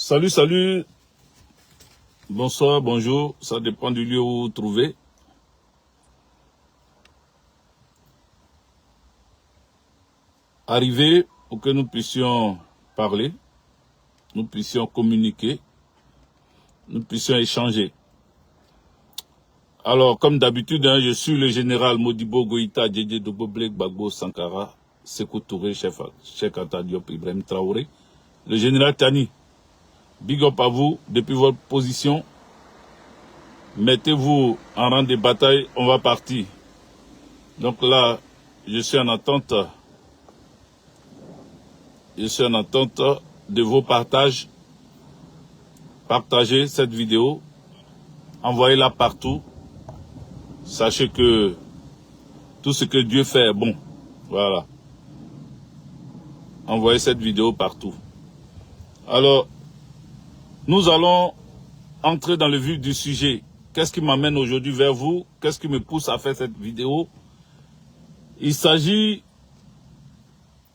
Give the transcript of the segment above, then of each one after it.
Salut, salut. Bonsoir, bonjour. Ça dépend du lieu où vous vous trouvez. Arrivez pour que nous puissions parler, nous puissions communiquer, nous puissions échanger. Alors, comme d'habitude, je suis le général Modibo Goïta, Djedje Doboblek Bagbo Sankara, Sékou Touré, Cheikh Anta Diop, Ibrahim Traoré, le général Tani. Big up à vous, depuis votre position. Mettez-vous en rang de bataille, on va partir. Donc là, je suis en attente. Je suis en attente de vos partages. Partagez cette vidéo. Envoyez-la partout. Sachez que tout ce que Dieu fait est bon. Voilà. Envoyez cette vidéo partout. Alors, nous allons entrer dans le vif du sujet. Qu'est-ce qui m'amène aujourd'hui vers vous? Qu'est-ce qui me pousse à faire cette vidéo? Il s'agit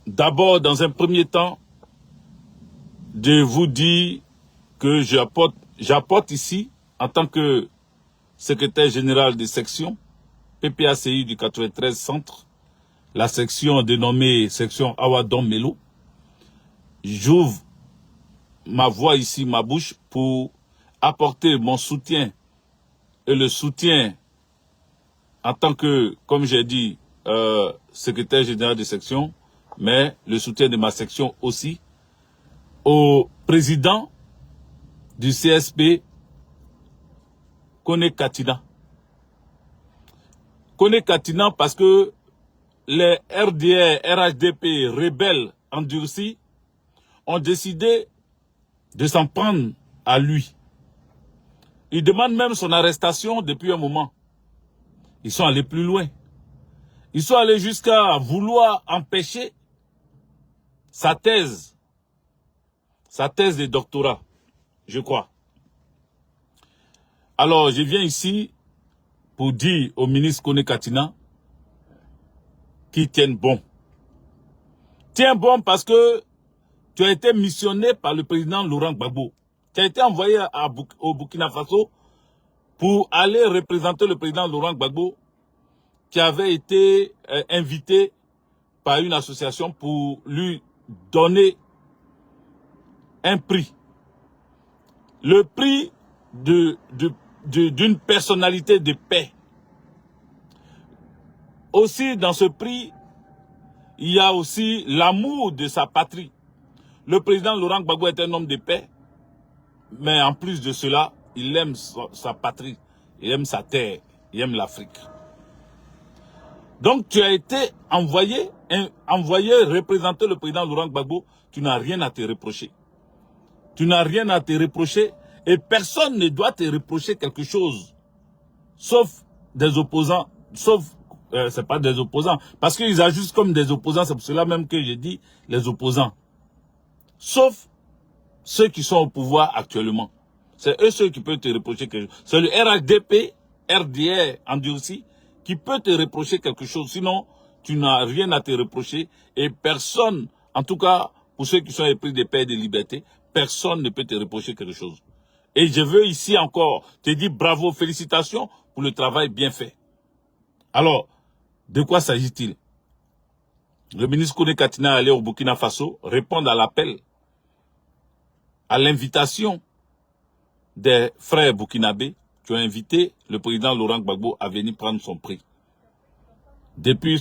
d'abord, dans un premier temps, de vous dire que j'apporte ici, en tant que secrétaire général de section, PPACI du 93 Centre, la section dénommée section Awadon Melo. J'ouvre ma voix ici, ma bouche, pour apporter mon soutien et le soutien en tant que, comme j'ai dit, secrétaire général de section, mais le soutien de ma section aussi, au président du CSP, Kone Katina. Kone Katina parce que les RDR, RHDP, rebelles endurcis, ont décidé de s'en prendre à lui. Ils demandent même son arrestation depuis un moment. Ils sont allés plus loin. Ils sont allés jusqu'à vouloir empêcher sa thèse de doctorat, je crois. Alors, je viens ici pour dire au ministre Kone Katina qu'il tienne bon. Tiens bon parce que tu as été missionné par le président Laurent Gbagbo. Tu as été envoyé au Burkina Faso pour aller représenter le président Laurent Gbagbo qui avait été invité par une association pour lui donner un prix. Le prix d'une personnalité de paix. Aussi, dans ce prix, il y a aussi l'amour de sa patrie. Le président Laurent Gbagbo est un homme de paix, mais en plus de cela, il aime sa patrie, il aime sa terre, il aime l'Afrique. Donc, tu as été envoyé représenter le président Laurent Gbagbo, tu n'as rien à te reprocher. Tu n'as rien à te reprocher et personne ne doit te reprocher quelque chose, sauf des opposants, c'est pas des opposants, parce qu'ils agissent comme des opposants, c'est pour cela même que je dis les opposants. Sauf ceux qui sont au pouvoir actuellement. C'est eux ceux qui peuvent te reprocher quelque chose. C'est le RHDP, RDR endurci, qui peut te reprocher quelque chose. Sinon, tu n'as rien à te reprocher et personne, en tout cas, pour ceux qui sont épris de paix et de liberté, personne ne peut te reprocher quelque chose. Et je veux ici encore te dire bravo, félicitations pour le travail bien fait. Alors, de quoi s'agit-il? Le ministre Kone Katina est allé au Burkina Faso répondre à l'appel, à l'invitation des frères burkinabés qui ont invité le président Laurent Gbagbo à venir prendre son prix. Depuis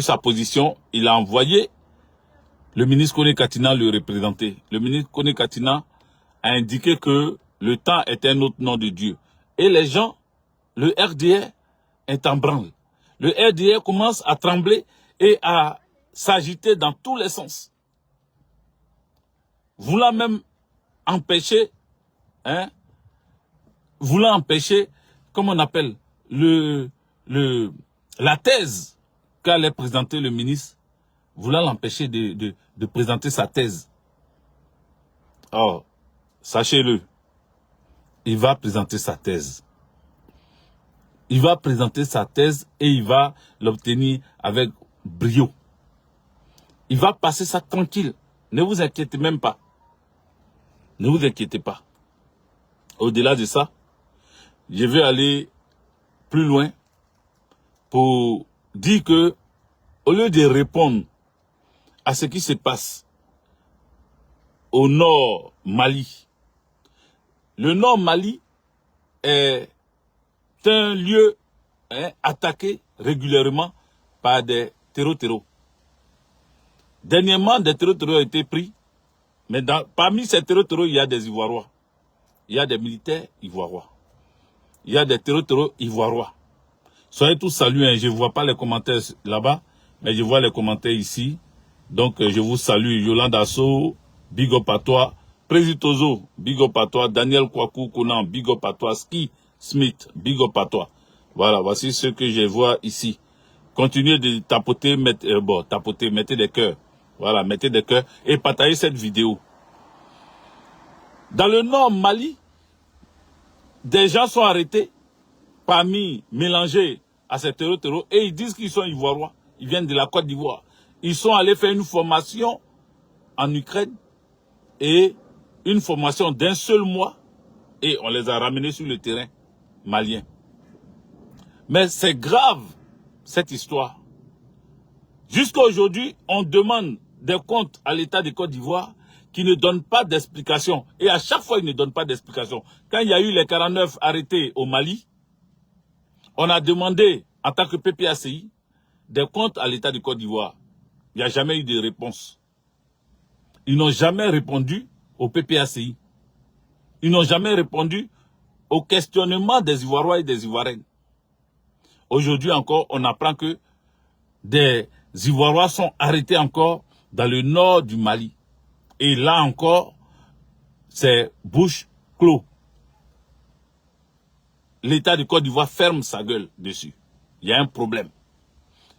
sa position, il a envoyé le ministre Kone Katina le représenter. Le ministre Kone Katina a indiqué que le temps est un autre nom de Dieu. Et les gens, le RDR est en branle. Le RDR commence à trembler et à s'agiter dans tous les sens. Voulant même empêcher, comment on appelle, la thèse qu'allait présenter le ministre, voulant l'empêcher de présenter sa thèse. Or, sachez-le, il va présenter sa thèse. Il va présenter sa thèse et il va l'obtenir avec brio. Il va passer ça tranquille. Ne vous inquiétez même pas. Ne vous inquiétez pas. Au-delà de ça, je vais aller plus loin pour dire que, au lieu de répondre à ce qui se passe au nord Mali, le nord Mali est un lieu attaqué régulièrement par des terreaux. Dernièrement, des terreaux ont été pris, mais parmi ces terreaux, il y a des Ivoirois. Il y a des militaires ivoirois. Il y a des terreaux ivoirois. Soyez tous salués, je ne vois pas les commentaires là-bas, mais je vois les commentaires ici. Donc, je vous salue. Yolanda Asso, big up à toi. Président big up à toi. Daniel Kwaku Konan, big up à toi. Ski Smith, big up à toi. Voilà, voici ce que je vois ici. Continuez de tapoter, mettez des cœurs. Voilà, mettez des cœurs et partagez cette vidéo. Dans le nord Mali, des gens sont arrêtés, parmi mélangés à ces terreaux, et ils disent qu'ils sont ivoirois. Ils viennent de la Côte d'Ivoire. Ils sont allés faire une formation en Ukraine et une formation d'un seul mois et on les a ramenés sur le terrain malien. Mais c'est grave, cette histoire. Jusqu'à aujourd'hui, on demande des comptes à l'État de Côte d'Ivoire qui ne donne pas d'explication. Et à chaque fois, il ne donne pas d'explication. Quand il y a eu les 49 arrêtés au Mali, on a demandé, en tant que PPACI, des comptes à l'État de Côte d'Ivoire. Il n'y a jamais eu de réponse. Ils n'ont jamais répondu au PPACI. Ils n'ont jamais répondu au questionnement des Ivoirois et des Ivoiriennes. Aujourd'hui encore, on apprend que des Ivoirois sont arrêtés encore dans le nord du Mali. Et là encore, c'est bouche clos. L'État de Côte d'Ivoire ferme sa gueule dessus. Il y a un problème.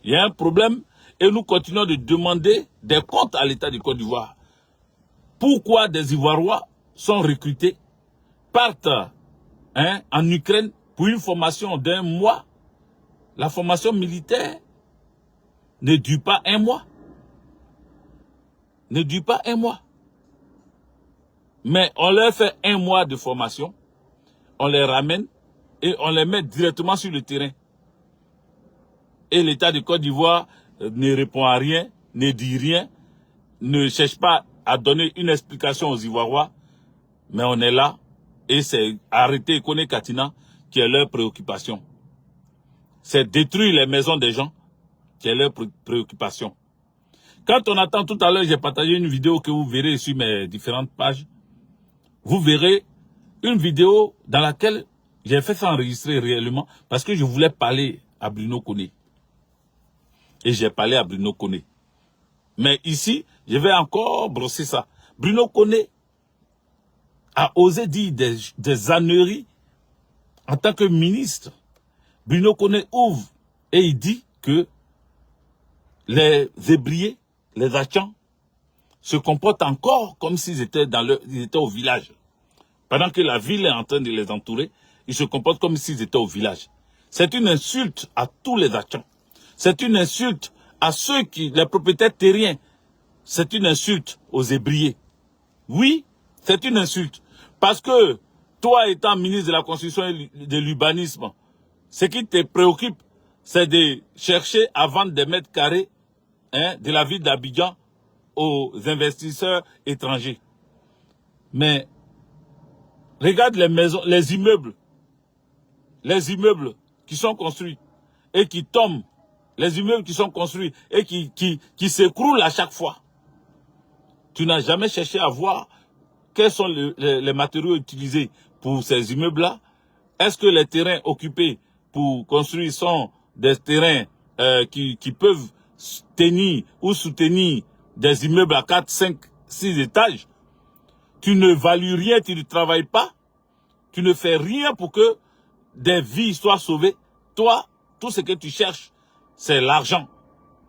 Il y a un problème et nous continuons de demander des comptes à l'État de Côte d'Ivoire. Pourquoi des Ivoirois sont recrutés, partent en Ukraine pour une formation d'un mois? La formation militaire ne dure pas un mois. Ne dure pas un mois. Mais on leur fait un mois de formation, on les ramène et on les met directement sur le terrain. Et l'État de Côte d'Ivoire ne répond à rien, ne dit rien, ne cherche pas à donner une explication aux Ivoirois, mais on est là et c'est arrêter Kone Katina qui est leur préoccupation. C'est détruire les maisons des gens qui est leur préoccupation. Quand on attend tout à l'heure, j'ai partagé une vidéo que vous verrez sur mes différentes pages. Vous verrez une vidéo dans laquelle j'ai fait ça enregistrer réellement parce que je voulais parler à Bruno Kone. Et j'ai parlé à Bruno Kone. Mais ici, je vais encore brosser ça. Bruno Kone a osé dire des âneries en tant que ministre. Bruno Kone ouvre et il dit que les ébriers, les Achans, se comportent encore comme s'ils étaient ils étaient au village. Pendant que la ville est en train de les entourer, ils se comportent comme s'ils étaient au village. C'est une insulte à tous les Achans. C'est une insulte à ceux les propriétaires terriens. C'est une insulte aux ébriers. Oui, c'est une insulte. Parce que toi, étant ministre de la Construction et de l'Urbanisme, ce qui te préoccupe, c'est de chercher à vendre des mètres carrés de la ville d'Abidjan aux investisseurs étrangers. Mais regarde les maisons, les immeubles qui sont construits et qui tombent, les immeubles qui sont construits et qui s'écroulent à chaque fois. Tu n'as jamais cherché à voir quels sont les matériaux utilisés pour ces immeubles-là. Est-ce que les terrains occupés pour construire sont des terrains qui peuvent tenir ou soutenir des immeubles à 4, 5, 6 étages? Tu ne values rien, tu ne travailles pas. Tu ne fais rien pour que des vies soient sauvées. Toi, tout ce que tu cherches, c'est l'argent.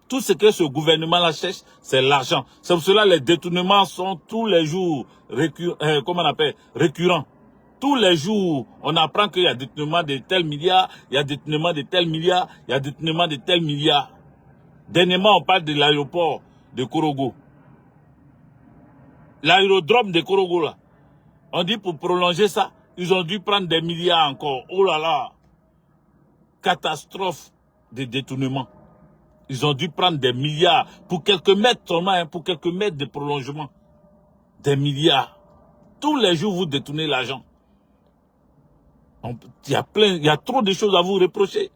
Tout ce que ce gouvernement-là cherche, c'est l'argent. C'est pour cela que les détournements sont tous les jours récurrents. Tous les jours, on apprend qu'il y a détournement de tel milliard, il y a détournement de tel milliard, il y a détournement de tel milliard. Dernièrement, on parle de l'aéroport de Korogo. l'aérodrome de Korogo là. On dit pour prolonger ça, ils ont dû prendre des milliards encore. Oh là là. Catastrophe de détournement. Ils ont dû prendre des milliards pour quelques mètres seulement, hein, pour quelques mètres de prolongement. Des milliards. Tous les jours, vous détournez l'argent. Il y a trop de choses à vous reprocher.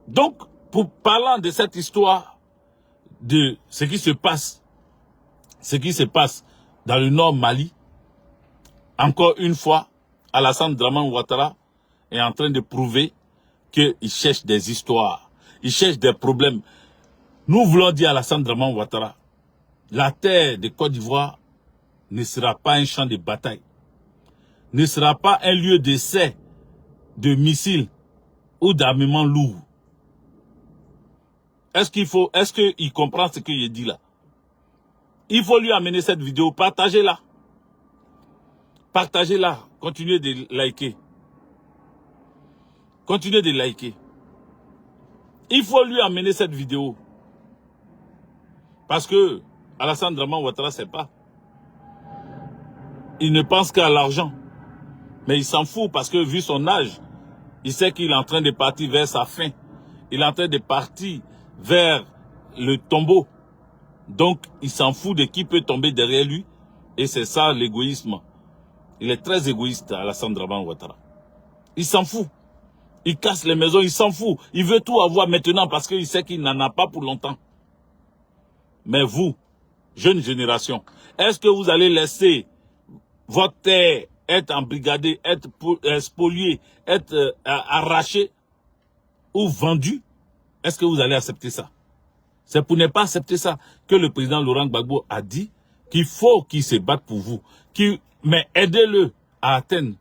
Donc, parlant de cette histoire, de ce qui se passe dans le nord Mali, encore une fois, Alassane Dramane Ouattara est en train de prouver qu'il cherche des histoires. Il cherche des problèmes. Nous voulons dire à Alassane Dramane Ouattara, la terre de Côte d'Ivoire ne sera pas un champ de bataille, ne sera pas un lieu d'essai de missiles ou d'armements lourds. Est-ce qu'il comprend ce que je dis là? Il faut lui amener cette vidéo, partagez-la. Partagez-la, continuez de liker. Continuez de liker. Il faut lui amener cette vidéo. Parce que Alassane Dramane Ouattara ne sait pas. Il ne pense qu'à l'argent. Mais il s'en fout parce que vu son âge, il sait qu'il est en train de partir vers sa fin. Il est en train de partir vers le tombeau. Donc, il s'en fout de qui peut tomber derrière lui. Et c'est ça l'égoïsme. Il est très égoïste, Alassane Dramane Ouattara. Il s'en fout. Il casse les maisons, il s'en fout. Il veut tout avoir maintenant parce qu'il sait qu'il n'en a pas pour longtemps. Mais vous, jeune génération, est-ce que vous allez laisser votre terre être embrigadée, être spoliée, être arrachée ou vendue? Est-ce que vous allez accepter ça? C'est pour ne pas accepter ça que le président Laurent Gbagbo a dit qu'il faut qu'il se batte pour vous. Mais aidez-le à atteindre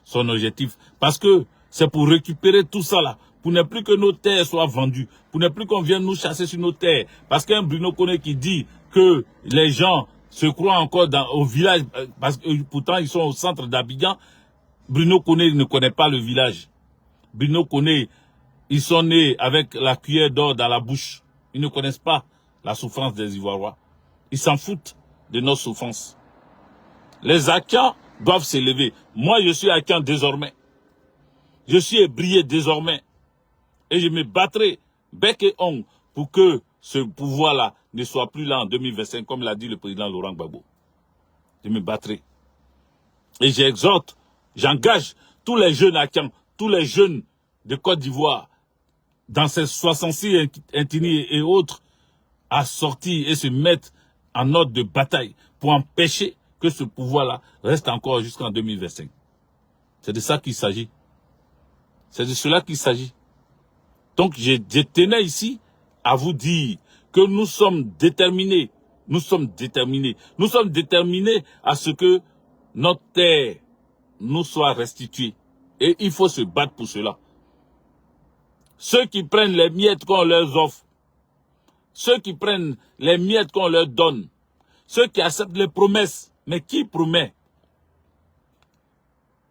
son objectif. Parce que c'est pour récupérer tout ça là. Pour ne plus que nos terres soient vendues. Pour ne plus qu'on vienne nous chasser sur nos terres. Parce qu'un Bruno Koné qui dit que les gens se croient encore au village. Parce que pourtant ils sont au centre d'Abidjan. Bruno Koné ne connaît pas le village. Bruno Koné, ils sont nés avec la cuillère d'or dans la bouche. Ils ne connaissent pas la souffrance des Ivoiriens. Ils s'en foutent de nos souffrances. Les Akians doivent s'élever. Moi, je suis Akian désormais. Je suis ébrié désormais. Et je me battrai bec et ongle pour que ce pouvoir-là ne soit plus là en 2025, comme l'a dit le président Laurent Gbagbo. Je me battrai. Et j'exhorte, j'engage tous les jeunes Akians, tous les jeunes de Côte d'Ivoire, dans ces 66 Intini et autres, à sortir et se mettre en ordre de bataille pour empêcher que ce pouvoir-là reste encore jusqu'en 2025. C'est de ça qu'il s'agit. C'est de cela qu'il s'agit. Donc, je tenais ici à vous dire que nous sommes déterminés. Nous sommes déterminés. Nous sommes déterminés à ce que notre terre nous soit restituée. Et il faut se battre pour cela. Ceux qui prennent les miettes qu'on leur offre, ceux qui prennent les miettes qu'on leur donne, ceux qui acceptent les promesses, mais qui promet?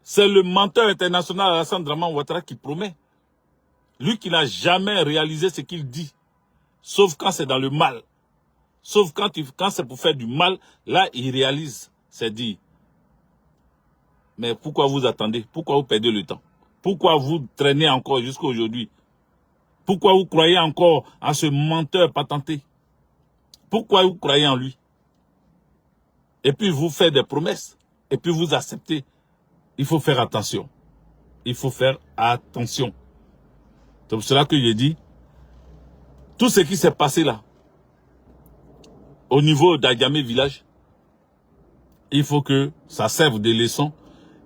C'est le menteur international Alassane Dramane Ouattara qui promet. Lui qui n'a jamais réalisé ce qu'il dit, sauf quand c'est dans le mal. Sauf quand c'est pour faire du mal, là il réalise, c'est dit. Mais pourquoi vous attendez? Pourquoi vous perdez le temps? Pourquoi vous traînez encore jusqu'à aujourd'hui? Pourquoi vous croyez encore à ce menteur patenté? Pourquoi vous croyez en lui? Et puis vous faites des promesses. Et puis vous acceptez. Il faut faire attention. Il faut faire attention. C'est pour cela que j'ai dit, tout ce qui s'est passé là, au niveau d'Agamé village, il faut que ça serve de leçon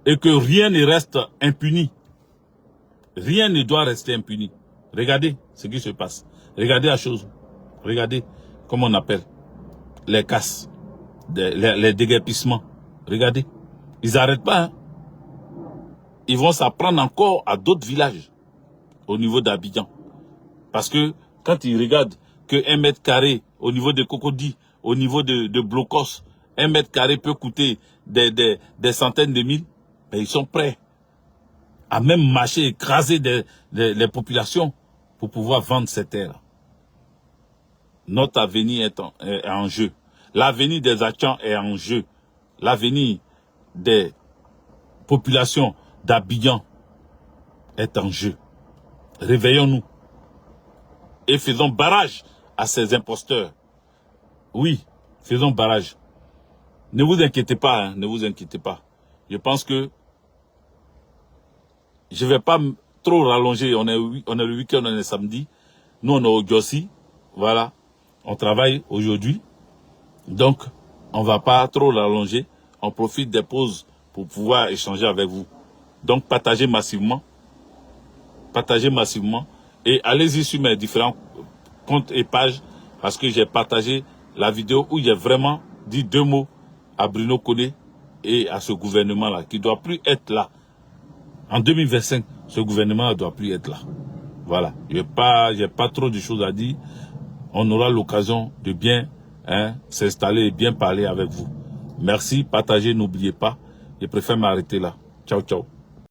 et que rien ne reste impuni. Rien ne doit rester impuni. Regardez ce qui se passe. Regardez la chose. Regardez comment on appelle les casses, les déguerpissements. Regardez. Ils n'arrêtent pas. Hein. Ils vont s'apprendre encore à d'autres villages au niveau d'Abidjan. Parce que quand ils regardent que 1 mètre carré au niveau de Cocody, au niveau de Blocos, 1 mètre carré peut coûter des centaines de mille, mais ils sont prêts à même marcher, écraser les populations pour pouvoir vendre ces terres. Notre avenir est en jeu. L'avenir des Hachans est en jeu. L'avenir des populations d'Abidjan est en jeu. Réveillons-nous et faisons barrage à ces imposteurs. Oui, faisons barrage. Ne vous inquiétez pas, hein, ne vous inquiétez pas. Je pense que je ne vais pas trop rallonger. On est le week-end, on est samedi. Nous, on est au Djossi. Voilà. On travaille aujourd'hui. Donc, on ne va pas trop rallonger. On profite des pauses pour pouvoir échanger avec vous. Donc, partagez massivement. Partagez massivement. Et allez-y sur mes différents comptes et pages. Parce que j'ai partagé la vidéo où j'ai vraiment dit 2 mots à Bruno Kodé et à ce gouvernement-là, qui ne doit plus être là. En 2025, ce gouvernement ne doit plus être là. Voilà. J'ai pas trop de choses à dire. On aura l'occasion de bien s'installer et bien parler avec vous. Merci, partagez, n'oubliez pas. Je préfère m'arrêter là. Ciao, ciao.